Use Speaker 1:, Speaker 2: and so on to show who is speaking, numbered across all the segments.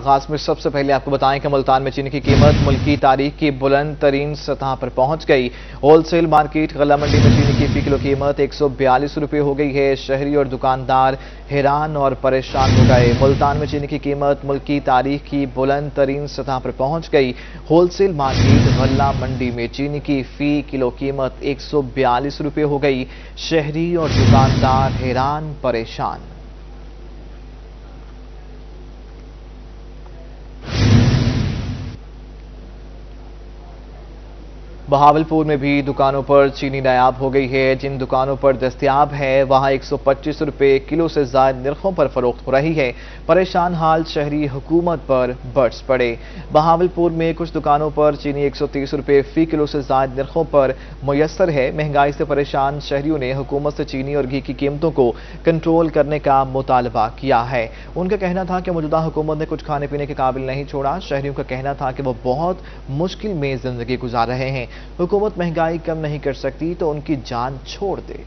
Speaker 1: आगाज में सबसे पहले आपको बताएं कि मुल्तान में चीनी की कीमत मुल्की तारीख की बुलंद तरीन सतह पर पहुंच गई। होलसेल मार्केट गल्ला मंडी में चीनी की फी किलो कीमत 142 रुपये हो गई है। शहरी और दुकानदार हैरान और परेशान हो गए। मुल्तान में चीनी की कीमत मुल्की तारीख की बुलंद तरीन सतह पर पहुंच गई। होलसेल मार्केट गल्ला मंडी में चीनी की फी किलो कीमत 142 रुपये हो गई। शहरी और दुकानदार हैरान परेशान। बहावलपुर में भी दुकानों पर चीनी नायाब हो गई है। जिन दुकानों पर दस्तयाब है वहां 125 रुपये किलो से ज्यादा निर्खों पर फरोख्त हो रही है। परेशान हाल शहरी हुकूमत पर बरस पड़े। बहावलपुर में कुछ दुकानों पर चीनी 130 रुपये फी किलो से ज्यादा निर्खों पर मुयस्सर है। महंगाई से परेशान शहरियों ने हुकूमत से चीनी और घी की कीमतों को कंट्रोल करने का मुतालबा किया है। उनका कहना था कि मौजूदा हुकूमत ने कुछ खाने पीने के काबिल नहीं छोड़ा। शहरियों का कहना था कि वो बहुत मुश्किल में जिंदगी गुजार रहे हैं। हुकूमत महंगाई कम नहीं कर सकती तो उनकी जान छोड़ दे।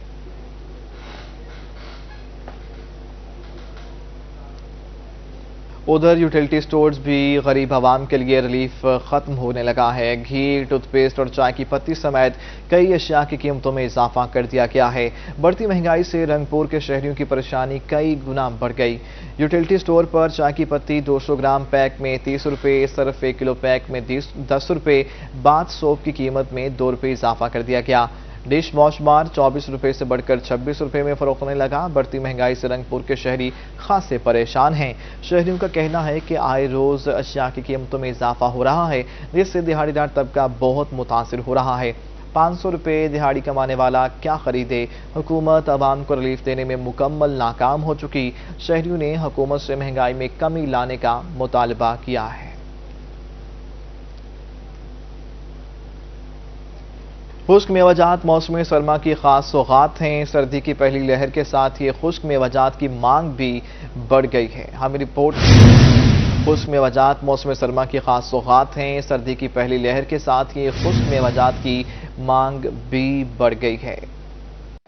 Speaker 1: उधर यूटिलिटी स्टोर्स भी गरीब आवाम के लिए रिलीफ खत्म होने लगा है। घी, टूथपेस्ट और चाय की पत्ती समेत कई अशिया की कीमतों में इजाफा कर दिया गया है। बढ़ती महंगाई से रंगपुर के शहरियों की परेशानी कई गुना बढ़ गई। यूटिलिटी स्टोर पर चाय की पत्ती 200 ग्राम पैक में 30 रुपये, सर्फ 1 किलो पैक में 10 रुपये, बाथ सोप की कीमत में 2 रुपये इजाफा कर दिया गया। डिश वॉश बार 24 रुपये से बढ़कर 26 रुपये में फरोख्त होने लगा। बढ़ती महंगाई से रंगपुर के शहरी खासे परेशान हैं। शहरियों का कहना है कि आए रोज अशिया की कीमतों में इजाफा हो रहा है, जिससे दिहाड़ीदार तबका बहुत मुतासिर हो रहा है। 500 रुपये दिहाड़ी कमाने वाला क्या खरीदे। हुकूमत आवाम को रिलीफ देने में मुकम्मल नाकाम हो चुकी। शहरियों ने हुकूमत से महंगाई में कमी लाने का मुतालबा किया है। खुश्क मेवाजात मौसम सरमा की खास सौगात हैं। सर्दी की पहली लहर के साथ ये खुश्क मेवाजात की मांग भी बढ़ गई है। हमें रिपोर्ट खुश्क मेवाजात मौसम सरमा की खास सौगात हैं। सर्दी की पहली लहर के साथ ये खुश्क मेवाजात की मांग भी बढ़ गई है।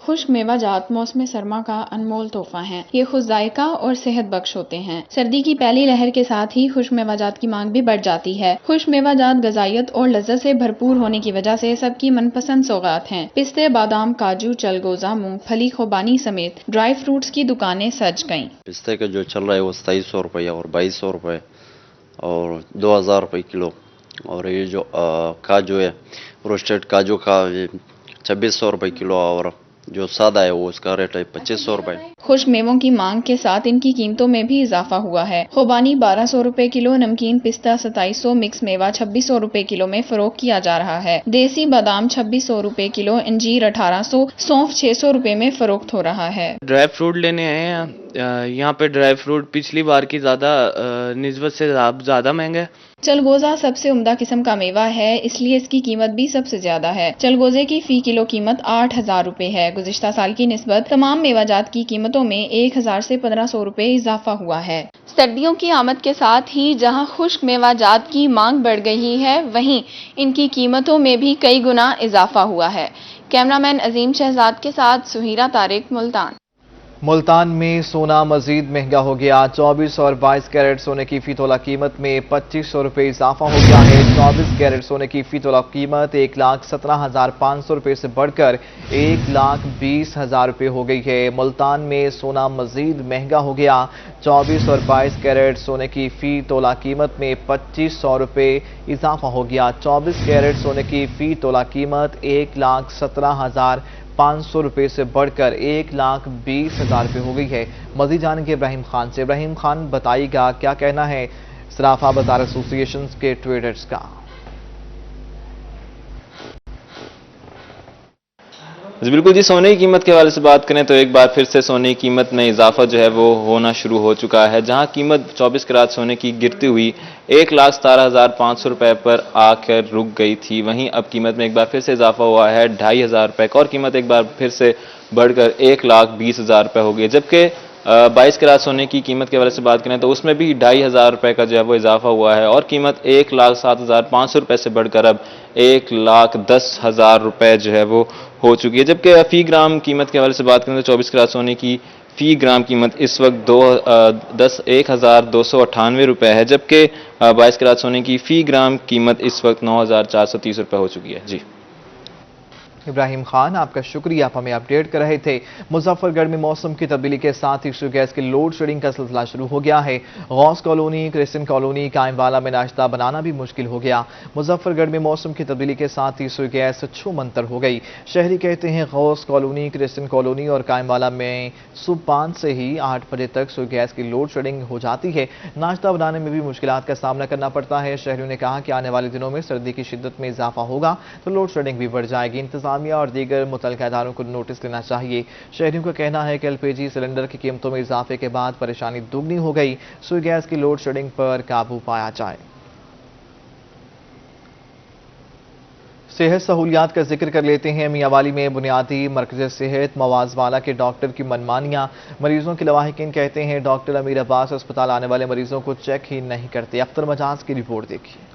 Speaker 2: खुश्क मेवाजात मौसम सरमा का अनमोल तोहफा हैं। ये खुश जायका और सेहत बख्श होते हैं। सर्दी की पहली लहर के साथ ही खुश्क मेवाजात की मांग भी बढ़ जाती है। खुश्क मेवाजात गजाइत और लज्जत से भरपूर होने की वजह से सबकी मनपसंद सौगात हैं। पिस्ते, बादाम, काजू, चलगोजा, मूंगफली, खुबानी समेत ड्राई फ्रूट्स की दुकानें सज गईं।
Speaker 3: पिस्ते का जो चल रहा है वो 2700 रुपये और 2200 रुपये और 2000 रुपये किलो। और ये जो काजू है, रोस्टेड काजू का 2600 रुपये किलो और जो सादा है वो उसका रेट है 2500 रुपये।
Speaker 2: खुश्क मेवों की मांग के साथ इनकी कीमतों में भी इजाफा हुआ है। खुबानी 1200 रुपए किलो, नमकीन पिस्ता 2700, मिक्स मेवा 2600 रुपए किलो में फरोख्त किया जा रहा है। देसी बादाम 2600 रुपए किलो, अंजीर 1800, सौंफ 600 रुपए में फरोख्त हो रहा है।
Speaker 4: ड्राई फ्रूट लेने आए हैं। यहाँ पे ड्राई फ्रूट पिछली बार की निस्बत से ज्यादा महंगा है।
Speaker 2: चलगोजा सबसे उम्दा किस्म का मेवा है, इसलिए इसकी कीमत भी सबसे ज्यादा है। चलगोजे की फी किलो कीमत 8000 रुपए है। गुज़िश्ता साल की निस्बत तमाम मेवाजात की कीमतों में 1000 से 1500 रुपए इजाफा हुआ है। सर्दियों की आमद के साथ ही जहां खुश्क मेवाजात की मांग बढ़ गई है, वहीं इनकी कीमतों में भी कई गुना इजाफा हुआ है। कैमरामैन अजीम शहजाद के साथ सुहीरा तारिक, मुल्तान।
Speaker 1: मुल्तान में सोना मजीद महंगा हो गया। 24 और 22 कैरेट सोने की फी तोला कीमत में 2500 रुपये इजाफा हो गया है। 24 कैरेट सोने की फी तोला कीमत 1,17,500 रुपये से बढ़कर 1,20,000 रुपये हो गई है। मुल्तान में सोना मजीद महंगा हो गया। 24 और 22 कैरेट सोने की फी तोला कीमत में 2500 रुपये इजाफा हो गया। 24 कैरेट सोने की फी तोला कीमत 1,17,500 रुपये से बढ़कर 1,20,000 रुपये हो गई है। मजीद जानेंगे इब्राहिम खान से। इब्राहिम खान, बताइएगा क्या कहना है सराफा बाजार एसोसिएशन के ट्रेडर्स का?
Speaker 5: जी बिल्कुल जी, सोने की कीमत के हवाले से बात करें तो एक बार फिर से सोने की कीमत में इजाफा जो है वो होना शुरू हो चुका है। जहां कीमत 24 कैरेट सोने की गिरती हुई 1,17,500 रुपए पर आकर रुक गई थी, वहीं अब कीमत में एक बार फिर से इजाफा हुआ है 2,500 रुपए का और कीमत एक बार फिर से बढ़कर 1,20,000 रुपए हो गई। जबकि 22 कैरेट सोने की कीमत के हवाले से बात करें तो उसमें भी 2,500 रुपए का जो है वो इजाफा हुआ है और कीमत 1,07,500 रुपए से बढ़कर अब 1,10,000 रुपए जो है वो हो चुकी है। जबकि फी ग्राम कीमत के हवाले से बात करें तो 24 कैरेट सोने की फी ग्राम कीमत इस वक्त 1,298 रुपये है, जबकि 22 कैरेट सोने की फी ग्राम कीमत इस वक्त 9,430 रुपये हो चुकी है। जी
Speaker 1: इब्राहिम खान, आपका शुक्रिया, आप हमें अपडेट कर रहे थे। मुजफ्फरगढ़ में मौसम की तब्दीली के साथ ही गैस की लोड शेडिंग का सिलसिला शुरू हो गया है। गौस कॉलोनी, क्रिस्टियन कॉलोनी, कायमवाला में नाश्ता बनाना भी मुश्किल हो गया। मुजफ्फरगढ़ में मौसम की तब्दीली के साथ ही गैस छूमंतर हो गई। शहरी कहते हैं गौस कॉलोनी, क्रिस्टियन कॉलोनी और कायमवाला में सुबह 5 से ही 8 बजे तक गैस की लोड शेडिंग हो जाती है। नाश्ता बनाने में भी मुश्किलात का सामना करना पड़ता है। शहरियों ने कहा कि आने वाले दिनों में सर्दी की शिद्दत में इजाफा होगा तो लोड शेडिंग भी बढ़ जाएगी। इंतजामिया और दीगर मुतल्लिका इदारों को नोटिस लेना चाहिए। शहरियों का कहना है कि एलपीजी सिलेंडर की कीमतों में इजाफे के बाद परेशानी दुगनी हो गई। गैस की लोड शेडिंग पर काबू पाया जाए। सेहत सहूलियात का जिक्र कर लेते हैं। मियांवाली में बुनियादी मरकज़ सेहत मवाज़वाला के डॉक्टर की मनमानियां। मरीजों के लवाहिकीन कहते हैं डॉक्टर अमीर अब्बास अस्पताल आने वाले मरीजों को चेक ही नहीं करते। अख्तर मजाज की रिपोर्ट देखिए।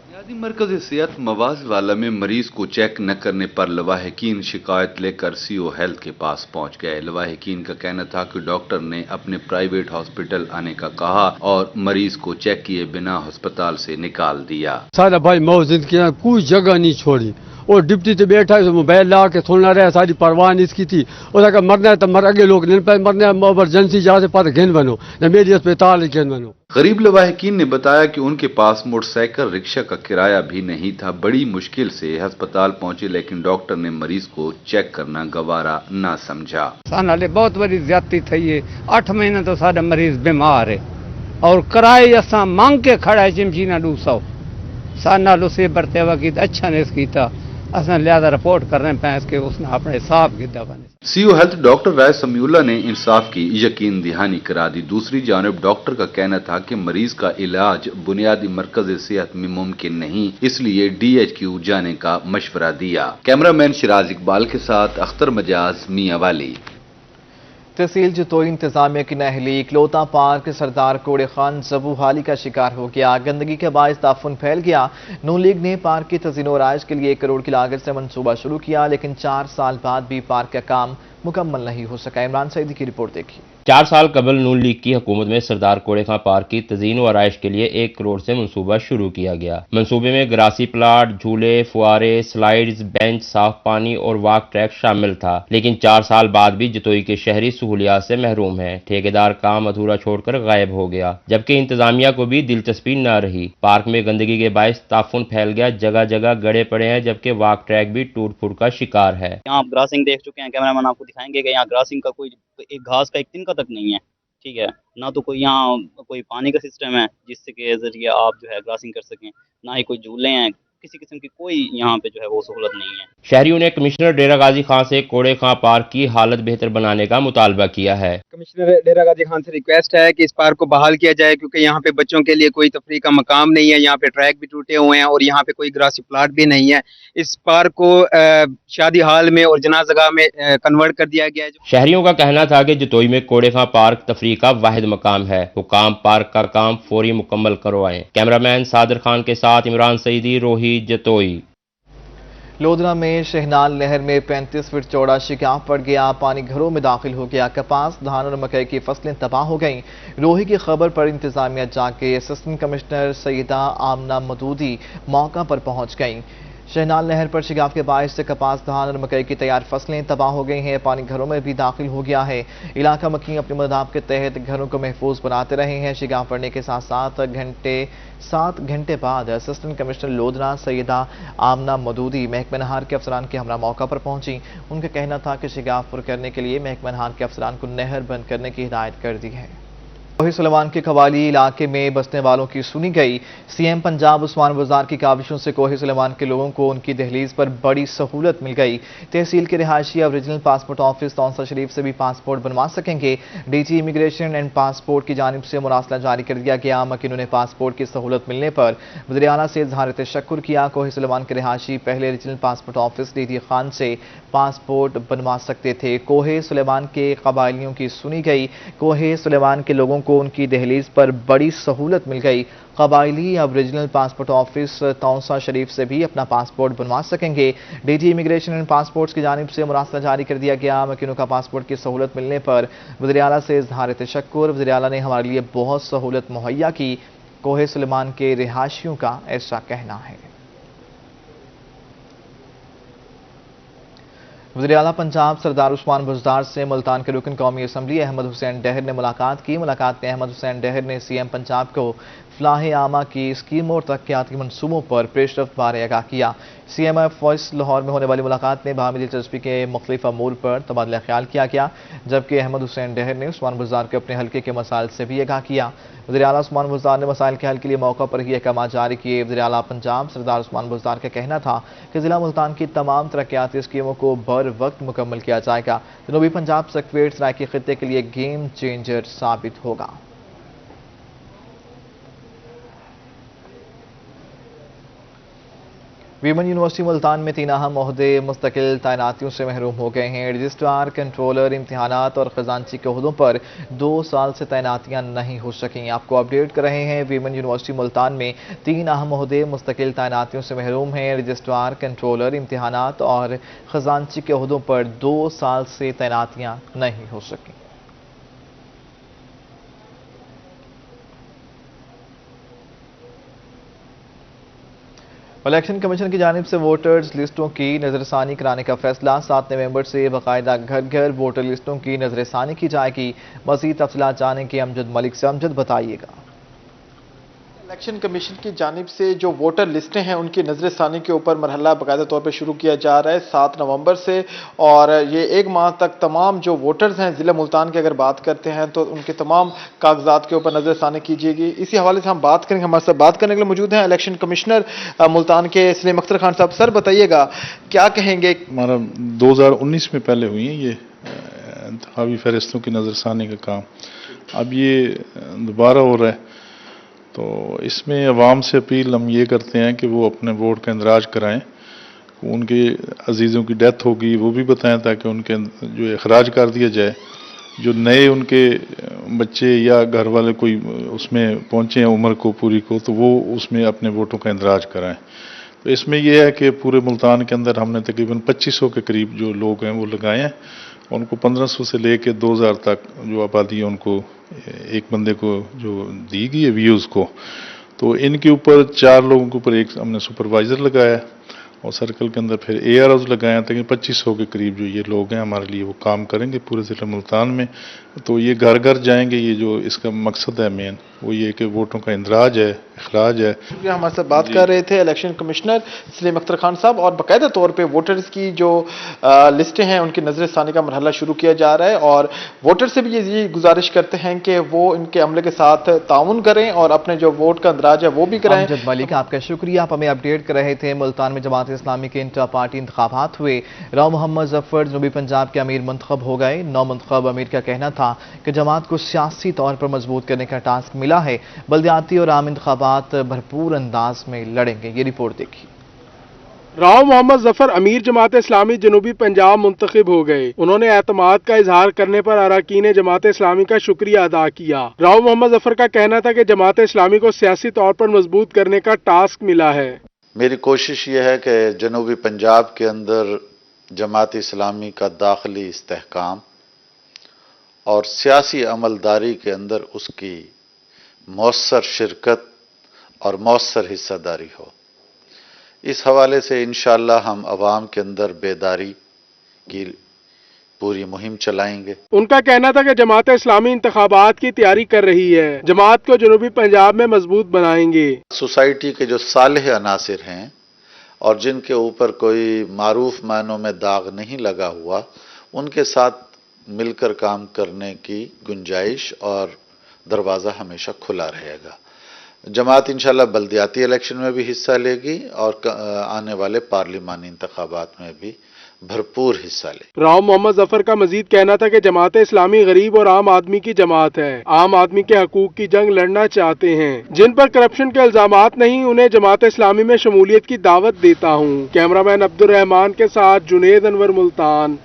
Speaker 6: बुनियादी मरकज़ सेहत मवाज़वाला में मरीज को चेक न करने पर लवाहिकीन शिकायत लेकर सीओ हेल्थ के पास पहुंच गए। लवाहिकीन का कहना था कि डॉक्टर ने अपने प्राइवेट हॉस्पिटल आने का कहा और मरीज को चेक किए बिना अस्पताल से निकाल दिया।
Speaker 7: सारा भाई मौजूद किया, कोई जगह नहीं छोड़ी और डिप्टी से बैठा है, मोबाइल ला के सुनना रहा, सारी परवाह नहीं इसकी थी। उसका कहा मरना है तो मर, अगे लोग नहीं पे मरना है, इमरजेंसी जहाँ से पर घेन बनो न मेरी अस्पताल घेन बनो।
Speaker 6: गरीब लवाहिकीन ने बताया कि उनके पास मोटरसाइकिल रिक्शा का किराया भी नहीं था। बड़ी मुश्किल से अस्पताल पहुंचे लेकिन डॉक्टर ने मरीज को चेक करना गवारा न समझा।
Speaker 7: साले बहुत बड़ी ज्यादती थी है। 8 महीने तो सारा मरीज बीमार है और किराए असा मांग के खड़ा है चिमचीना 200 साल उसे बरते वक्त अच्छा ने किया। असा लिहाजा रिपोर्ट कर रहे हैं कि उसने अपने हिसाब किया बने।
Speaker 6: सीओ हेल्थ डॉक्टर राय समीउल्ला ने इंसाफ की यकीन दहानी करा दी। दूसरी जानब डॉक्टर का कहना था कि मरीज का इलाज बुनियादी मरकज सेहत में मुमकिन नहीं, इसलिए DHQ जाने का मशवरा दिया। कैमरामैन शिराज इकबाल के साथ अख्तर मजाज, मियांवाली।
Speaker 1: तहसील जतोई इंतजामिया की नहली इकलौता पार्क सरदार कोड़े खान जबूहाली का शिकार हो गया। गंदगी के बायस ताफुन फैल गया। नून लीग ने पार्क की तज़ीन व आराइश के लिए 1 करोड़ की लागत से मंसूबा शुरू किया, लेकिन 4 साल बाद भी पार्क का काम मुकम्मल नहीं हो सका। इमरान सईदी की रिपोर्ट देखिए।
Speaker 8: 4 साल कबल नून लीग की हुकूमत में सरदार कोड़े खां पार्क की तज़ीन व आराइश के लिए 1 करोड़ से मंसूबा शुरू किया गया। मंसूबे में ग्रासी प्लाट, झूले, फुआरे, स्लाइड्स, बेंच, साफ पानी और वॉक ट्रैक शामिल था, लेकिन 4 साल बाद भी जतोई के शहरी सहूलियात से महरूम है। ठेकेदार काम अधूरा छोड़कर गायब हो गया, जबकि इंतजामिया को भी दिलचस्पी न रही। पार्क में गंदगी के बायस ताफुन फैल गया, जगह जगह गड़े पड़े हैं, जबकि वॉक ट्रैक भी टूट फूट का शिकार है।
Speaker 9: यहाँ आप ग्रासिंग देख चुके हैं, कैमरामैन आपको दिखाएंगे कि यहाँ ग्रासिंग का कोई एक घास का एक तिनका तक नहीं है। ठीक है, ना तो कोई यहाँ कोई पानी का सिस्टम है जिससे के जरिए आप जो है ग्रासिंग कर सकें, ना ही कोई झूले हैं, किसी किस्म की कोई यहाँ पे जो है वो सहूलत नहीं है।
Speaker 8: शहरियों ने कमिश्नर डेरा गाजी खान से कोड़े खां पार्क की हालत बेहतर बनाने का मुतालबा किया है।
Speaker 10: कमिश्नर डेरा गाजी खान से रिक्वेस्ट है कि इस पार्क को बहाल किया जाए, क्योंकि यहाँ पे बच्चों के लिए कोई तफरीह का मकाम नहीं है। यहाँ पे ट्रैक भी टूटे हुए हैं और यहाँ पे कोई ग्रासी प्लाट भी नहीं है। इस पार्क को शादी हाल में और जनाजगा में कन्वर्ट कर दिया गया है।
Speaker 8: शहरियों का कहना था कि जतोई में कोड़े खां पार्क तफरीह का वाहिद मकाम है। हुकाम पार्क का काम फौरी मुकम्मल करवाएं। कैमरामैन सादर खान के साथ इमरान सईदी, रोही, जतोई।
Speaker 1: लोधरा में शहनाल नहर में 35 फीट चौड़ा शिकाव पड़ गया। पानी घरों में दाखिल हो गया। कपास, धान और मकई की फसलें तबाह हो गईं। रोही की खबर पर इंतजामिया जाके असिस्टेंट कमिश्नर सईदा आमना मदूदी मौका पर पहुंच गईं। शहनाल नहर पर शिगाव के बायस से कपास, धान और मकई की तैयार फसलें तबाह हो गई हैं। पानी घरों में भी दाखिल हो गया है। इलाका मकी अपने मदाब के तहत घरों को महफूज बनाते रहे हैं। शिगाव पड़ने के साथ 7 घंटे बाद असिस्टेंट कमिश्नर लोधरा सईदा आमना मदूदी महकमा नहार के अफसरान के हमरा मौका पर पहुंची। उनका कहना था कि शिगाव पुर करने के लिए महकमा नहार के अफसरान को नहर बंद करने की हिदायत कर दी है। कोही सुलेमान के कवाली इलाके में बसने वालों की सुनी गई। सीएम पंजाब उस्मान वजार की काविशों से कोही सुलेमान के लोगों को उनकी दहलीज पर बड़ी सहूलत मिल गई। तहसील के रिहायशी अब रीजनल पासपोर्ट ऑफिस तौंसा शरीफ से भी पासपोर्ट बनवा सकेंगे। DG इमिग्रेशन एंड पासपोर्ट की जानिब से मुरासला जारी कर दिया गया। मकीनों ने पासपोर्ट की सहूलत मिलने पर वज़ीर आला से इज़हार तशक्कुर किया। कोही सुलेमान के रिहायशी पहले regional passport office DD Khan से पासपोर्ट बनवा सकते थे। कोहे सुलेमान के कबायलियों की सुनी गई। कोहे सुलेमान के लोगों को को उनकी दहलीज पर बड़ी सहूलत मिल गई। कबायली अब रीजनल पासपोर्ट ऑफिस तौसा शरीफ से भी अपना पासपोर्ट बनवा सकेंगे। डीजी इमिग्रेशन एंड पासपोर्ट्स की जानिब से मुरासला जारी कर दिया गया। मकीनों का पासपोर्ट की सहूलत मिलने पर वज़ीर आला से इज़हार तशक्कुर। वज़ीर आला ने हमारे लिए बहुत सहूलत मुहैया की, कोहे सुलेमान के रिहायशियों का ऐसा कहना है। वज़ीर आला पंजाब सरदार उस्मान बुज़दार से मुल्तान के रुकन कौमी असम्बली अहमद हुसैन डहर ने मुलाकात की। मुलाकात में अहमद हुसैन डहर ने सीएम पंजाब को फलाह आमा की स्कीमों और तरक्याती मनसूबों पर पेशरफ्त बारे आगाह किया। CMF वॉइस लाहौर में होने वाली मुलाकात में बाहमी दिलचस्पी के मुख्तलिफ अमूर पर तबादला ख्याल किया गया, जबकि अहमद हुसैन डहर ने उस्मान बुज़दार के अपने हल्के के मसाइल से भी आगाह किया। वज़ीर आला उस्मान बुज़दार ने मसाइल के हल के लिए मौका पर ही अहकाम जारी किए। वज़ीर आला पंजाब सरदार उस्मान बुज़दार का कहना था कि ज़िला मुल्तान की तमाम तरक्याती स्कीमों को बर वक्त मुकम्मल किया जाएगा। जनूबी पंजाब सेक्वेट सराइकी खित्ते के लिए गेम चेंजर साबित होगा। वीमेन यूनिवर्सिटी मुल्तान में 3 अहम ओहदे मुस्तकिल तैनातियों से महरूम हो गए हैं। रजिस्ट्रार, कंट्रोलर, इम्तिहानात और खजांची के ओहदों पर 2 साल से तैनातियां नहीं हो सकीं। आपको अपडेट कर रहे हैं, वीमेन यूनिवर्सिटी मुल्तान में 3 अहम ओहदे मुस्तकिल तैनातियों से महरूम हैं। रजिस्ट्रार, कंट्रोलर, इम्तिहानात और खजांची के ओहदों पर 2 साल से तैनातियां नहीं हो सकीं। इलेक्शन कमीशन की जानिब से वोटर्स लिस्टों की नजरसानी कराने का फैसला। 7 नवंबर से बाकायदा घर घर वोटर लिस्टों की नजरसानी की जाएगी। मज़ीद तफसीलात जानेंगे अमजद मलिक से। अमजद, बताइएगा।
Speaker 11: इलेक्शन कमीशन की जानिब से जो वोटर लिस्टें हैं उनकी नजरसानी के ऊपर मरहला बाकायदा तौर पर शुरू किया जा रहा है 7 नवंबर से, और ये 1 माह तक तमाम जो वोटर्स हैं ज़िला मुल्तान की अगर बात करते हैं तो उनके तमाम कागजात के ऊपर नजरसानी कीजिएगी। इसी हवाले से हम बात करेंगे। हमारे साथ बात करने के लिए मौजूद हैं इलेक्शन कमिश्नर मुल्तान के सलीम अख्तर खान साहब। सर, बताइएगा क्या कहेंगे।
Speaker 12: हमारा 2019 में पहले हुई है ये इंतखाबी फहरिस्तों की नजरसानी का काम, अब ये दोबारा हो रहा है। तो इसमें अवाम से अपील हम ये करते हैं कि वो अपने वोट का इंदराज कराएं। उनके अजीज़ों की डेथ होगी वो भी बताएं ताकि उनके जो अखराज कर दिया जाए। जो नए उनके बच्चे या घर वाले कोई उसमें पहुँचे हैं उम्र को पूरी को, तो वो उसमें अपने वोटों का इंदराज कराएं। तो इसमें यह है कि पूरे मुल्तान के अंदर हमने तकरीबन 2500 के करीब जो लोग हैं वो लगाए हैं। उनको 1500 से लेके 2000 तक जो आबादी है उनको एक बंदे को जो दी गई है व्यूज़ को, तो इनके ऊपर 4 लोगों के ऊपर एक हमने सुपरवाइज़र लगाया और सर्कल के अंदर फिर AROs लगाए हैं ताकि 2500 के करीब जो ये लोग हैं हमारे लिए वो काम करेंगे पूरे ज़िला मुल्तान में। तो ये घर घर जाएंगे। ये जो इसका मकसद है मेन वो ये कि वोटों का इंदराज है, अखराज है।
Speaker 11: हमारे साथ बात कर रहे थे इलेक्शन कमिश्नर सलीम अख्तर खान साहब, और बाकायदा तौर पे वोटर्स की जो लिस्टें हैं उनकी नजरसानी का मरहला शुरू किया जा रहा है, और वोटर से भी ये गुजारिश करते हैं कि वो इनके अमले के साथ ताउन करें और अपने जो वोट का इंदराज है वो भी कराएं।
Speaker 1: अमजद मलिक, आपका शुक्रिया। आप हमें अपडेट कर रहे थे। मुल्तान में जमात इस्लामी के इंटर पार्टी इंतखाबात हुए। राव मोहम्मद जफर जनूबी पंजाब के अमीर मुंतखब हो गए। नौ मुंतखब अमीर का कहना था कि जमात को सियासी तौर पर मजबूत करने का टास्क मिला है। बल्दियाती और आम इंतखाबात भरपूर अंदाज में लड़ेंगे। ये रिपोर्ट देखिए।
Speaker 13: राव मोहम्मद जफर अमीर जमात इस्लामी जनूबी पंजाब मुंतखब हो गए। उन्होंने एतमाद का इजहार करने पर अरकान जमात इस्लामी का शुक्रिया अदा किया। राव मोहम्मद जफर का कहना था कि जमात इस्लामी को सियासी तौर पर मजबूत करने का टास्क मिला है।
Speaker 14: मेरी कोशिश ये है कि जनूबी पंजाब के अंदर जमात इस्लामी का दाखिली इस्तेहकाम और सियासी अमलदारी के अंदर उसकी मौसर शिरकत और मौसर हिस्सादारी हो। इस हवाले से इंशाअल्लाह हम अवाम के अंदर बेदारी की पूरी मुहिम चलाएंगे।
Speaker 13: उनका कहना था कि जमात इस्लामी इंतखाबात की तैयारी कर रही है। जमात को जनूबी पंजाब में मजबूत बनाएंगे।
Speaker 14: सोसाइटी के जो सालेह अनासिर हैं और जिनके ऊपर कोई मारूफ मायनों में दाग नहीं लगा हुआ, उनके साथ मिलकर काम करने की गुंजाइश और दरवाज़ा हमेशा खुला रहेगा। जमात इंशाल्लाह बल्दियाती इलेक्शन में भी हिस्सा लेगी और आने वाले पार्लिमानी इंतखाबात में भी भरपूर हिस्सा ले।
Speaker 13: राव मोहम्मद जफर का मजीद कहना था कि जमात इस्लामी गरीब और आम आदमी की जमात है। आम आदमी के हकूक की जंग लड़ना चाहते हैं। जिन पर करप्शन के इल्जामात नहीं, उन्हें जमात इस्लामी में शमूलियत की दावत देता हूँ। कैमरामैन अब्दुल रहमान के साथ जुनेद अनवर, मुल्तान,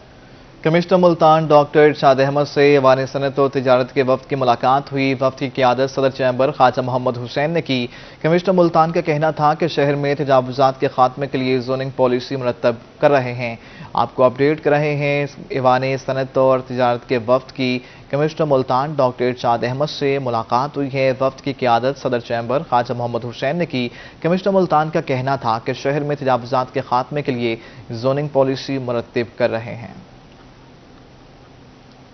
Speaker 1: कमिश्नर मुल्तान डॉक्टर इरशाद अहमद से ऐवान सनत और तिजारत के वफ्द की मुलाकात हुई। वफ्द की क़ियादत सदर चैम्बर ख्वाजा मोहम्मद हुसैन ने की। कमिश्नर मुल्तान का कहना था कि शहर में तजावुज़ात के खात्मे के लिए जोनिंग पॉलिसी मुरतब कर रहे हैं। आपको अपडेट कर रहे हैं। ऐवान सनत और तिजारत के वफ्द की कमिश्नर मुल्तान डॉक्टर इरशाद अहमद से मुलाकात हुई है। वफ्द की क़ियादत सदर चैम्बर ख्वाजा मोहम्मद हुसैन ने की। कमिश्नर मुल्तान का कहना था कि शहर में तजावुज़ात के खात्मे के लिए जोनिंग पॉलिसी मुरतब कर रहे हैं।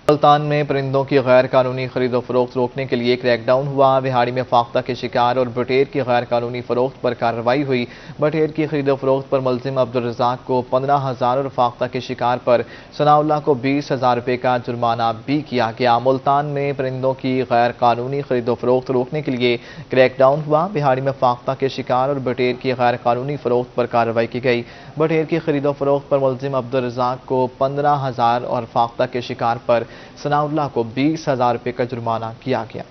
Speaker 1: मुल्तान में परिंदों की गैर कानूनी खरीदो फरोख्त रोकने के लिए क्रैकडाउन हुआ। विहाड़ी में फाख्ता के शिकार और बटेर की गैर कानूनी फरोख्त पर कार्रवाई हुई। बटेर की खरीदो फरोख्त पर मुलजिम अब्दुल रज़ाक को 15,000 और फाख्ता के शिकार पर सनाउल्लाह को 20,000 रुपये का जुर्माना भी किया गया। मुल्तान में परिंदों की गैर कानूनी खरीदो फरोख्त रोकने के लिए क्रैकडाउन हुआ। विहाड़ी में फाख्ता के शिकार और बटेर की गैर कानूनी फरोख्त पर कार्रवाई की गई। बटेर की खरीदो फरोख्त पर मुलजिम अब्दुल रज़ाक को 15,000 और फाख्ता के शिकार पर सनाउल्लाह को 20,000 रुपये का जुर्माना किया गया।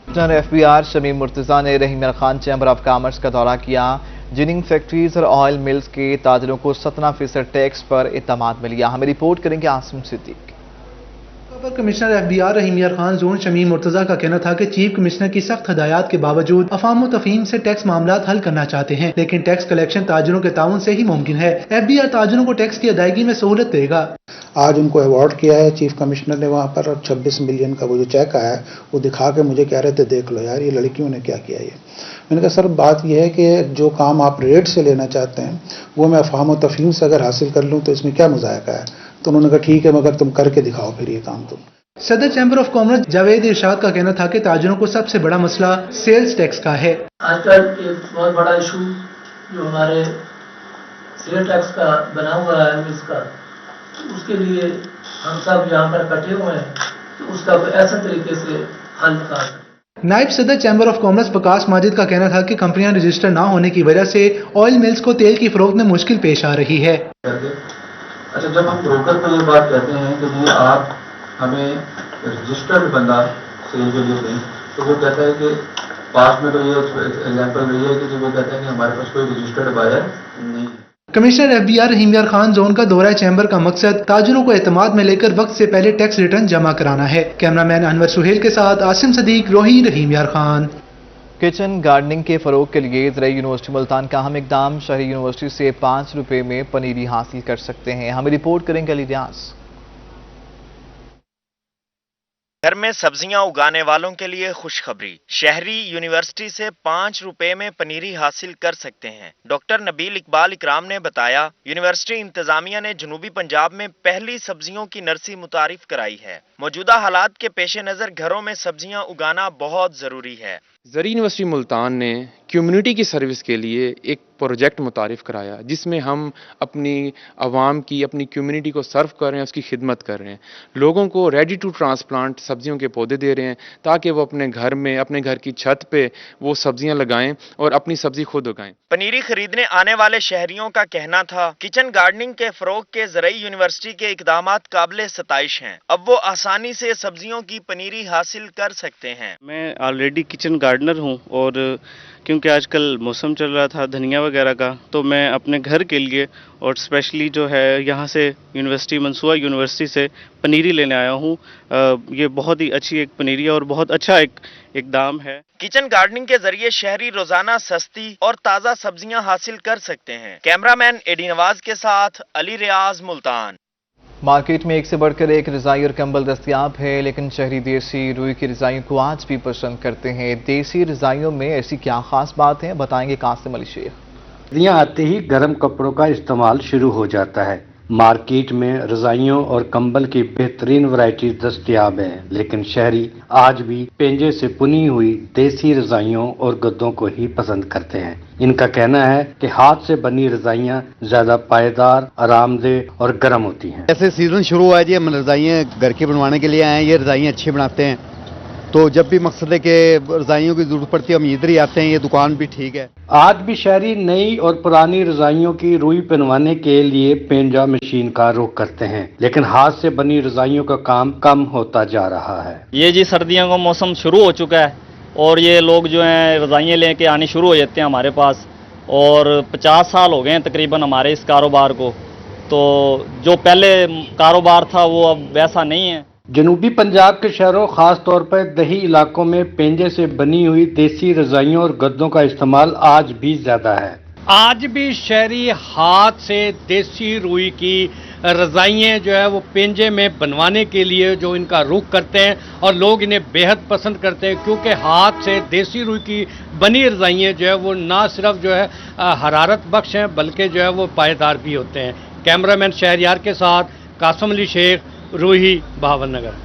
Speaker 1: FBI शमीम मुर्तज़ा ने रहीम यार खान चैम्बर ऑफ कॉमर्स का दौरा किया। जिनिंग फैक्ट्रीज और ऑयल मिल्स के ताजरों को 17% टैक्स पर इत्तमाद में लिया। हमें रिपोर्ट करेंगे आसिम सिद्दीक।
Speaker 15: कमिश्नर FBI रहीम यार खान जोन शमीम मुर्तज़ा का कहना था कि चीफ कमिश्नर की सख्त हदायत के बावजूद अफाम व तफहीम से टैक्स मामलात हल करना चाहते हैं, लेकिन टैक्स कलेक्शन ताजरों के ताउन से ही मुमकिन है। FBI ताजरों को टैक्स की अदायगी में सहूलत देगा।
Speaker 16: आज उनको अवार्ड किया है चीफ कमिश्नर ने वहाँ पर, और 26 मिलियन का वो जो चेक आया है वो दिखा के मुझे कह रहे थे देख लो यार ये लड़कियों ने क्या किया। ये मैंने कहा सर बात यह है कि जो काम आप रेट से लेना चाहते हैं वो मैं अफहाम व तफहीम से अगर हासिल कर लूँ तो इसमें क्या मज़ायका है। तो उन्होंने कहा ठीक है मगर तुम करके दिखाओ फिर ये काम तुम।
Speaker 15: सदर चैम्बर ऑफ कॉमर्स जावेद इरशाद का कहना था कि ताजरों को सबसे बड़ा मसला सेल्स टैक्स का है।
Speaker 17: आजकल एक बहुत बड़ा इशू जो हमारे सेल टैक्स का बना हुआ है इसका, उसके लिए हम सब यहाँ पर इकट्ठे हुए हैं तो उसका कोई ऐसा तरीके से हल निकाल सकें।
Speaker 15: नायब सदर चैम्बर ऑफ कॉमर्स प्रकाश माजिद का कहना था कि कंपनियां रजिस्टर ना होने की वजह से ऑयल मिल्स को तेल की फरोख्त में मुश्किल पेश आ रही है।
Speaker 18: अच्छा, जब हम ब्रोकर को ये बात कहते हैं कि जी आप हमें रजिस्टर्ड बंदा सेल के लिए दें, तो वो कहता है कि पास में तो ये एग्जाम्पल रही है कि वो कहता है कि हमारे पास कोई रजिस्टर्ड बायर नहीं है।
Speaker 15: कमिश्नर FBI रहीम यार खान जोन का दौरा चैम्बर का मकसद ताजरों को एतमाद में लेकर वक्त से पहले टैक्स रिटर्न जमा कराना है। कैमरामैन अनवर सुहेल के साथ आसिम सदीक, रोही, रहीम यार खान।
Speaker 1: किचन गार्डनिंग के फरोग के लिए ज़राई यूनिवर्सिटी मुल्तान का अहम इकदाम। शहरी यूनिवर्सिटी से 5 रुपये में पनीरी हासिल कर सकते हैं। हमें रिपोर्ट करेंगे अली रियाज।
Speaker 19: घर में सब्जियां उगाने वालों के लिए खुशखबरी। शहरी यूनिवर्सिटी से 5 रुपए में पनीरी हासिल कर सकते हैं। डॉक्टर नबील इकबाल इकराम ने बताया, यूनिवर्सिटी इंतजामिया ने जनूबी पंजाब में पहली सब्जियों की नर्सरी मुतारिफ कराई है। मौजूदा हालात के पेश नज़र घरों में सब्जियां उगाना बहुत ज़रूरी है।
Speaker 20: ज़राई यूनिवर्सिटी मुल्तान ने कम्युनिटी की सर्विस के लिए एक प्रोजेक्ट मुतारिफ कराया जिसमें हम अपनी आवाम की, अपनी कम्युनिटी को सर्व कर रहे हैं, उसकी खिदमत कर रहे हैं। लोगों को रेडी टू ट्रांसप्लांट सब्जियों के पौधे दे रहे हैं ताकि वो अपने घर में, अपने घर की छत पे वो सब्जियां लगाएं और अपनी सब्जी खुद उगाएं।
Speaker 19: पनीरी खरीदने आने वाले शहरियों का कहना था, किचन गार्डनिंग के फरोग के ज़राई यूनिवर्सिटी के इकदामात काबिले सताइश हैं। अब वो आसानी से सब्जियों की पनीरी हासिल कर सकते हैं।
Speaker 21: मैं ऑलरेडी किचन गार्डनर हूँ और क्योंकि आजकल मौसम चल रहा था धनिया वगैरह का, तो मैं अपने घर के लिए और स्पेशली जो है यहाँ से यूनिवर्सिटी मंसूआ यूनिवर्सिटी से पनीरी लेने आया हूँ। ये बहुत ही अच्छी एक पनीरी है और बहुत अच्छा एक दाम है।
Speaker 19: किचन गार्डनिंग के जरिए शहरी रोजाना सस्ती और ताज़ा सब्जियां हासिल कर सकते हैं। कैमरामैन एडी नवाज के साथ अली रियाज, मुल्तान।
Speaker 1: मार्केट में एक से बढ़कर एक रज़ाई और कंबल दस्तयाब है, लेकिन शहरी देसी रुई की रज़ाइयों को आज भी पसंद करते हैं। देसी रज़ाइयों में ऐसी क्या खास बात है, बताएंगे कासिम अली शेख।
Speaker 22: सर्दियाँ आते ही गर्म कपड़ों का इस्तेमाल शुरू हो जाता है। मार्केट में रज़ाइयों और कंबल की बेहतरीन वैरायटी दस्तयाब है, लेकिन शहरी आज भी पेंजे से बुनी हुई देसी रज़ाइयों और गद्दों को ही पसंद करते हैं। इनका कहना है कि हाथ से बनी रज़ाइयाँ ज्यादा पायदार, आरामदेह और गर्म होती हैं।
Speaker 23: जैसे सीजन शुरू हुआ है जी, हम रज़ाइयाँ घर की बनवाने के लिए आए हैं। ये रज़ाइयाँ अच्छी बनाते हैं, तो जब भी मकसद है कि रज़ाइयों की जरूरत पड़ती है हम इधर ही आते हैं। ये दुकान भी ठीक है।
Speaker 22: आज भी शहरी नई और पुरानी रज़ाइयों की रुई पहनवाने के लिए पेंजा मशीन का रुख करते हैं, लेकिन हाथ से बनी रज़ाइयों का काम कम होता जा रहा है।
Speaker 24: ये जी सर्दियों का मौसम शुरू हो चुका है और ये लोग जो हैं रज़ाइयाँ लेके आनी शुरू हो जाते हैं हमारे पास।
Speaker 2: और 50 साल हो गए हैं तकरीबन हमारे इस कारोबार को, तो जो पहले कारोबार था वो अब वैसा नहीं है।
Speaker 22: जनूबी पंजाब के शहरों खास तौर पर दही इलाकों में पेंजे से बनी हुई देसी रजाइयों और गद्दों का इस्तेमाल आज भी ज्यादा है।
Speaker 7: आज भी शहरी हाथ से देसी रुई की रज़ाइयाँ जो है वो पेंजे में बनवाने के लिए जो इनका रुख करते हैं और लोग इन्हें बेहद पसंद करते हैं, क्योंकि हाथ से देसी रुई की बनी रज़ाइयाँ जो है वो ना सिर्फ जो है हरारत बख्श हैं बल्कि जो है वो पायदार भी होते हैं। कैमरामैन शहरयार के साथ कासम अली शेख, रूही, बहावलनगर।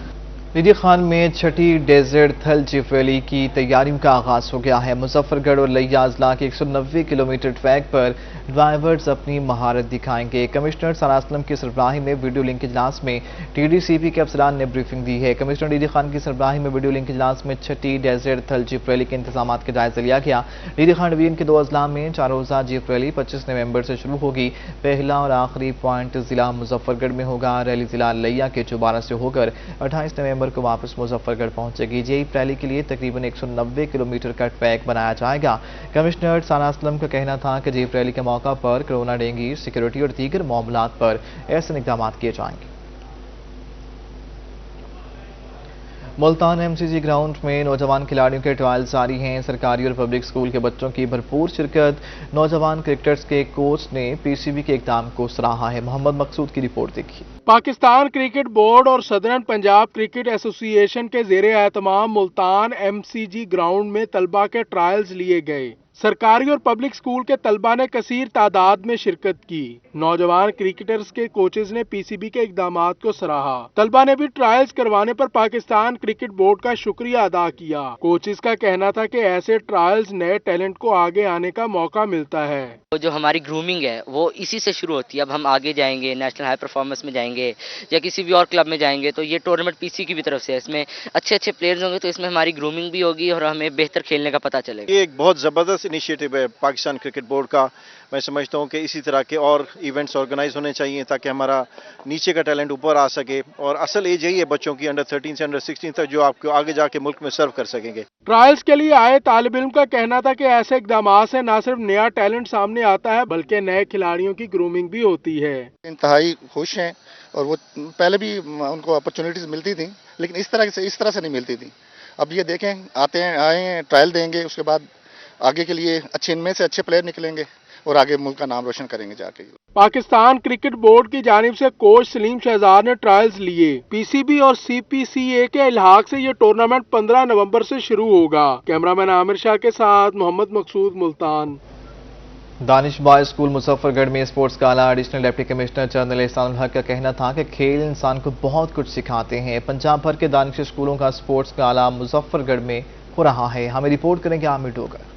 Speaker 1: निधि खान में छठी डेजर्ट थल जीप रैली की तैयारियों का आगाज हो गया है। मुजफ्फरगढ़ और लिया अजला के 190 किलोमीटर ट्रैक पर ड्राइवर्स अपनी महारत दिखाएंगे। कमिश्नर सना असलम की सरबराही में वीडियो लिंक इजलास में TDCP के अफसरान ने ब्रीफिंग दी है। कमिश्नर निधि खान की सरबराही में वीडियो लिंक इजलास में छठी डेजर्ट थल जीप रैली के इंतजाम का जायजा लिया गया। निधि खान डिवीजन के 2 अजला में 4 रोज़ा जीप रैली 25 नवंबर से शुरू होगी। पहला और आखिरी पॉइंट जिला मुजफ्फरगढ़ में होगा। रैली जिला लिया के चौबारा से होकर 28 नवंबर को वापस मुजफ्फरगढ़ पहुंचेगी। जीप रैली के लिए तकरीबन 190 किलोमीटर का ट्रैक बनाया जाएगा। कमिश्नर सना असलम का कहना था कि जीप रैली के मौका पर कोरोना, डेंगू, सिक्योरिटी और दीगर मामलात पर ऐसे इक़दाम किए जाएंगे। मुल्तान MCG ग्राउंड में नौजवान खिलाड़ियों के ट्रायल्स जारी हैं। सरकारी और पब्लिक स्कूल के बच्चों की भरपूर शिरकत। नौजवान क्रिकेटर्स के कोच ने PCB के इक़दाम को सराहा है। मोहम्मद मकसूद की रिपोर्ट देखिए।
Speaker 13: पाकिस्तान क्रिकेट बोर्ड और सदर्न पंजाब क्रिकेट एसोसिएशन के ज़ेरे एहतमाम मुल्तान MCG ग्राउंड में तलबा के ट्रायल्स लिए गए। सरकारी और पब्लिक स्कूल के तलबा ने कसीर तादाद में शिरकत की। नौजवान क्रिकेटर्स के कोचेज ने PCB के इक़दामात को सराहा। तलबा ने भी ट्रायल्स करवाने पर पाकिस्तान क्रिकेट बोर्ड का शुक्रिया अदा किया। कोचेज का कहना था कि ऐसे ट्रायल्स नए टैलेंट को आगे आने का मौका मिलता है।
Speaker 3: जो हमारी ग्रूमिंग है वो इसी से शुरू होती है। अब हम आगे जाएंगे, नेशनल हाई परफॉर्मेंस में जाएंगे या किसी भी और क्लब में जाएंगे, तो ये टूर्नामेंट PC की भी तरफ से है। इसमें अच्छे अच्छे प्लेयर्स होंगे तो इसमें हमारी ग्रूमिंग भी होगी और हमें बेहतर खेलने का पता चलेगा।
Speaker 4: ये एक बहुत ज़बरदस्त इनिशिएटिव है पाकिस्तान क्रिकेट बोर्ड का। मैं समझता हूँ कि इसी तरह के और इवेंट्स ऑर्गेनाइज होने चाहिए ताकि हमारा नीचे का टैलेंट ऊपर आ सके। और असल एज यही है बच्चों की अंडर 13 से अंडर 16 तक जो आपको आगे जाके मुल्क में सर्व कर सकेंगे।
Speaker 13: ट्रायल्स के लिए आए तालिब इल्म का कहना था कि ऐसे इक़दाम से न सिर्फ नया टैलेंट सामने आता है बल्कि नए खिलाड़ियों की ग्रूमिंग भी होती है।
Speaker 24: इंतहाई खुश हैं और वो पहले भी उनको अपॉर्चुनिटीज मिलती थी लेकिन इस तरह से नहीं मिलती थी। अब ये देखें आए हैं, ट्रायल देंगे, उसके बाद आगे के लिए इनमें से अच्छे प्लेयर निकलेंगे और आगे मुल्क का नाम रोशन करेंगे जाके।
Speaker 13: पाकिस्तान क्रिकेट बोर्ड की जानिब से कोच सलीम शहजाद ने ट्रायल्स लिए। PCB और CPCA के इल्हाक से ये टूर्नामेंट 15 नवंबर से शुरू होगा। कैमरामैन आमिर शाह के साथ मोहम्मद मकसूद, मुल्तान।
Speaker 1: दानिश बॉयज स्कूल मुजफ्फरगढ़ में स्पोर्ट्स का आला एडिशनल डिप्टी कमिश्नर जनरल एहसान उल हक का कहना था कि खेल इंसान को बहुत कुछ सिखाते हैं। पंजाब भर के दानिश स्कूलों का स्पोर्ट्स का आला मुजफ्फरगढ़ में हो रहा है। हमें रिपोर्ट करेंगे Aamir Dogar.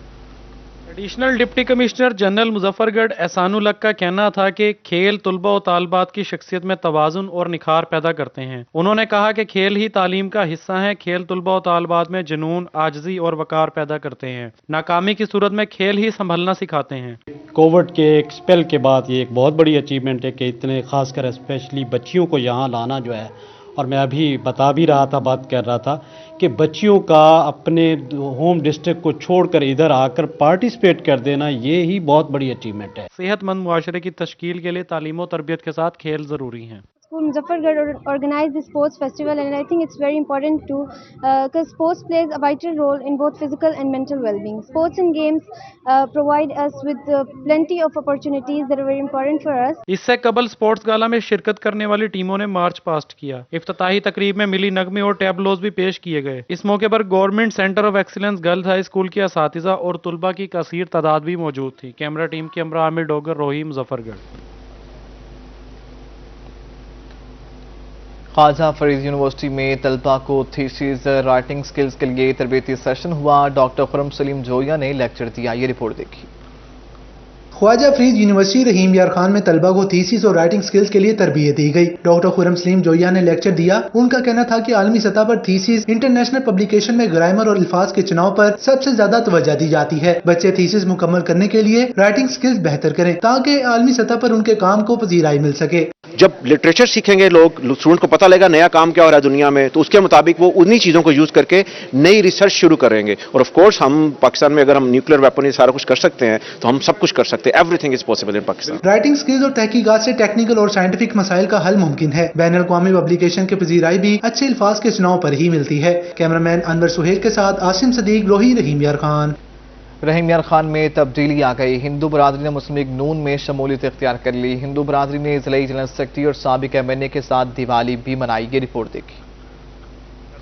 Speaker 25: Additional deputy commissioner general Muzaffargarh एहसान उल हक का कहना था कि खेल तलबा और तालबात की शख्सियत में तवाज़ुन और निखार पैदा करते हैं। उन्होंने कहा कि खेल ही तालीम का हिस्सा है। खेल तलबा और तालबात में जुनून, आजजी और वकार पैदा करते हैं। नाकामी की सूरत में खेल ही संभलना सिखाते हैं।
Speaker 26: कोविड के एक स्पेल के बाद ये एक बहुत बड़ी अचीवमेंट है कि इतने खासकर स्पेशली बच्चियों को यहाँ लाना जो है, और मैं अभी बता भी रहा था, बात कर रहा था कि बच्चियों का अपने होम डिस्ट्रिक्ट को छोड़कर इधर आकर पार्टिसिपेट कर देना, ये ही बहुत बड़ी अचीवमेंट है।
Speaker 25: सेहतमंद मुआशरे की तश्कील के लिए तालीम और तरबियत के साथ खेल ज़रूरी हैं।
Speaker 27: School Muzaffargarh organized the sports festival, and I think it's very important too because sports plays a vital role in both physical and mental well-being. Sports and games provide us with plenty of opportunities that are very important for us.
Speaker 25: इससे कबल sports गाला में शिरकत करने वाली टीमों ने march past किया। इफ्तिताही तकरीब में मिली नगमे और टैबलोज भी पेश किए गए। इस मौके पर government centre of excellence girls high school के असातिज़ा और तुलबा की कसीर तादाद भी मौजूद थी। कैमरा टीम के हमरा आमिर डोगर, रोही, मुजफ्फरगढ़।
Speaker 1: ख्वाजा फरीद यूनिवर्सिटी में तलबा को थीसिस राइटिंग स्किल्स के लिए तरबेती सेशन हुआ। डॉक्टर खुरम सलीम जोया ने लेक्चर दिया। ये रिपोर्ट देखी।
Speaker 15: ख्वाजा फरीद यूनिवर्सिटी रहीम यार खान में तलबा को थीसिस और राइटिंग स्किल्स के लिए तरबियत दी गई। डॉक्टर खुरम सलीम जोया ने लेक्चर दिया। उनका कहना था कि आलमी सतह पर थीसिस इंटरनेशनल पब्लिकेशन में ग्रामर और अल्फाज के चुनाव पर सबसे ज्यादा तवज्जो दी जाती है। बच्चे थीसिस मुकम्मल करने के लिए राइटिंग स्किल्स बेहतर करें ताकि आलमी सतह पर उनके काम को पजीराई मिल सके।
Speaker 5: जब लिटरेचर सीखेंगे लोग, स्टूडेंट को पता लगेगा नया काम क्या हो रहा है दुनिया में, तो उसके मुताबिक वो उन्हीं चीज़ों को यूज़ करके नई रिसर्च शुरू करेंगे। और ऑफ कोर्स हम पाकिस्तान में अगर हम न्यूक्लियर वेपन ये सारा कुछ कर सकते हैं तो हम सब कुछ कर सकते हैं। Everything is possible in Pakistan.
Speaker 15: Writing skills और तहकीकात से टेक्निकल और साइंटिफिक मसाइल का हल मुमकिन है। बैनुल अक़वामी पब्लिकेशन की पजीराई भी अच्छे अल्फाज के चुनाव पर ही मिलती है। कैमरामैन अनवर सुहेल के साथ आसिम सदीक, रोही, रहीम यार खान।
Speaker 1: रहीम यार खान में तब्दीली आ गई। हिंदू बरादरी ने मुस्लिम लीग नून में शमूलियत इख्तियार कर ली। हिंदू बरादरी ने ज़िला जनरल सेक्रेटरी और साबिक MNA के साथ दिवाली भी मनाई। ये रिपोर्ट देखी।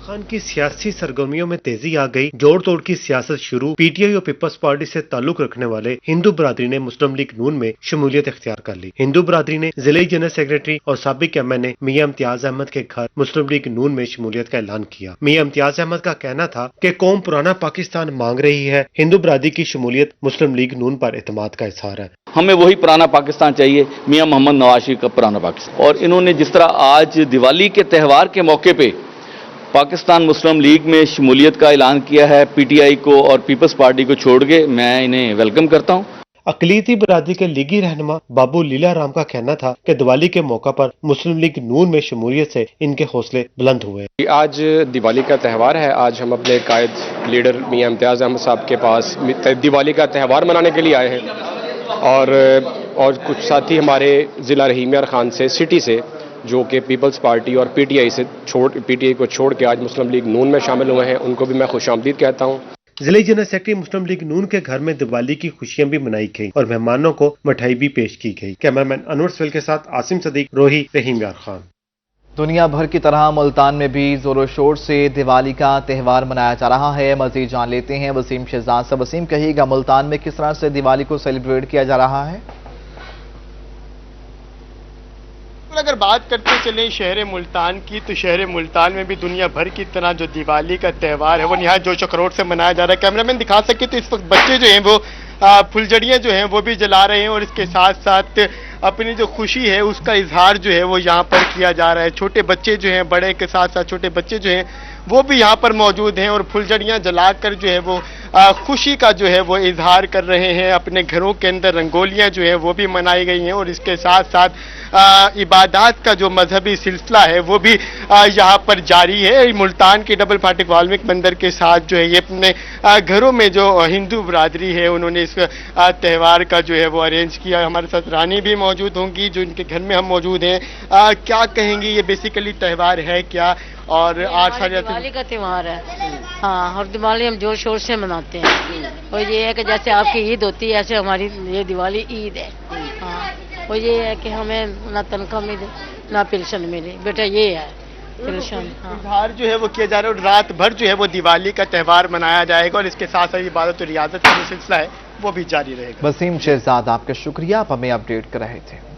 Speaker 6: खान की सियासी सरगर्मियों में तेजी आ गई। जोड़ तोड़ की सियासत शुरू। PTI और पीपल्स पार्टी से ताल्लुक रखने वाले हिंदू बरादरी ने मुस्लिम लीग नून में शमूलियत इख्तियार कर ली। हिंदू बरादरी ने जिला जनरल सेक्रेटरी और साबिक MNA मियां इम्तियाज अहमद के घर मुस्लिम लीग नून में शमूलियत का ऐलान किया। मियां इम्तियाज अहमद का कहना था कि कौम पुराना पाकिस्तान मांग रही है। हिंदू बरादरी की शमूलियत मुस्लिम लीग नून पर एतमाद का इजहार है।
Speaker 8: हमें वही पुराना पाकिस्तान चाहिए, मियां मोहम्मद नवाज शरीफ का पुराना पाकिस्तान। और इन्होंने जिस तरह आज दिवाली के त्यौहार के मौके पे पाकिस्तान मुस्लिम लीग में शमूलियत का ऐलान किया है, PTI को और पीपल्स पार्टी को छोड़ के, मैं इन्हें वेलकम करता हूँ।
Speaker 6: अकलीती बरादरी के लीगी रहनुमा बाबू लीला राम का कहना था कि दिवाली के मौका पर मुस्लिम लीग नून में शमूलियत से इनके हौसले बुलंद हुए।
Speaker 9: आज दिवाली का त्यौहार है। आज हम अपने कायद लीडर मियां इम्तियाज अहमद साहब के पास दिवाली का त्यौहार मनाने के लिए आए हैं और कुछ साथी हमारे ज़िला रहीम यार खान से, सिटी से, जो कि पीपल्स पार्टी और PTI को छोड़ के आज मुस्लिम लीग नून में शामिल हुए हैं, उनको भी मैं खुशामदीद कहता हूँ।
Speaker 6: जिला जनरल सेक्रेटरी मुस्लिम लीग नून के घर में दिवाली की खुशियां भी मनाई गई और मेहमानों को मिठाई भी पेश की गई। कैमरामैन अनवर सुहेल के साथ आसिम सदीक, रोही, रहीम यार खान।
Speaker 1: दुनिया भर की तरह मुल्तान में भी जोरों शोर से दिवाली का त्यौहार मनाया जा रहा है। मजीद जान लेते हैं वसीम शहजाद से। वसीम, कहिएगा मुल्तान में किस तरह से दिवाली को सेलिब्रेट किया जा रहा है?
Speaker 10: अगर बात करते चलें शहर मुल्तान की, तो शहर मुल्तान में भी दुनिया भर की तरह जो दिवाली का त्यौहार है वो निहायत जोश खरोश से मनाया जा रहा है। कैमरामैन दिखा सके तो इस वक्त बच्चे जो हैं वो फुलझड़ियाँ जो हैं वो भी जला रहे हैं और इसके साथ साथ अपनी जो खुशी है उसका इजहार जो है वो यहाँ पर किया जा रहा है। छोटे बच्चे जो हैं, बड़े के साथ साथ छोटे बच्चे जो हैं वो भी यहाँ पर मौजूद हैं और फुलझड़ियाँ जलाकर जो है वो खुशी का जो है वो इजहार कर रहे हैं। अपने घरों के अंदर रंगोलियाँ जो है वो भी मनाई गई हैं और इसके साथ साथ इबादत का जो मजहबी सिलसिला है वो भी यहाँ पर जारी है। मुल्तान के डबल फाटक वाल्मीकि मंदिर के साथ जो है ये अपने घरों में जो हिंदू बरादरी है उन्होंने इस त्यौहार का जो है वो अरेंज किया। हमारे साथ रानी भी मौजूद होंगी जो इनके घर में हम मौजूद हैं। क्या कहेंगे, ये बेसिकली त्यौहार है क्या? और आज
Speaker 11: दिवाली का त्यौहार है। हाँ, और दिवाली हम जोर शोर से मनाते हैं। और ये है कि जैसे आपकी ईद होती है ऐसे हमारी ये दिवाली ईद है। हाँ, और ये है कि हमें ना तनख्वाह मिले ना पेंशन मिले, बेटा ये है पेंशन।
Speaker 10: इजहार जो है वो किया जा रहा है और रात भर जो है वो दिवाली का त्यौहार मनाया जाएगा और इसके साथ साथ इबादत और रियाजत का जो सिलसिला है वो भी जारी रहेगा।
Speaker 1: वसीम शहजाद, आपका शुक्रिया, आप हमें अपडेट कर रहे थे।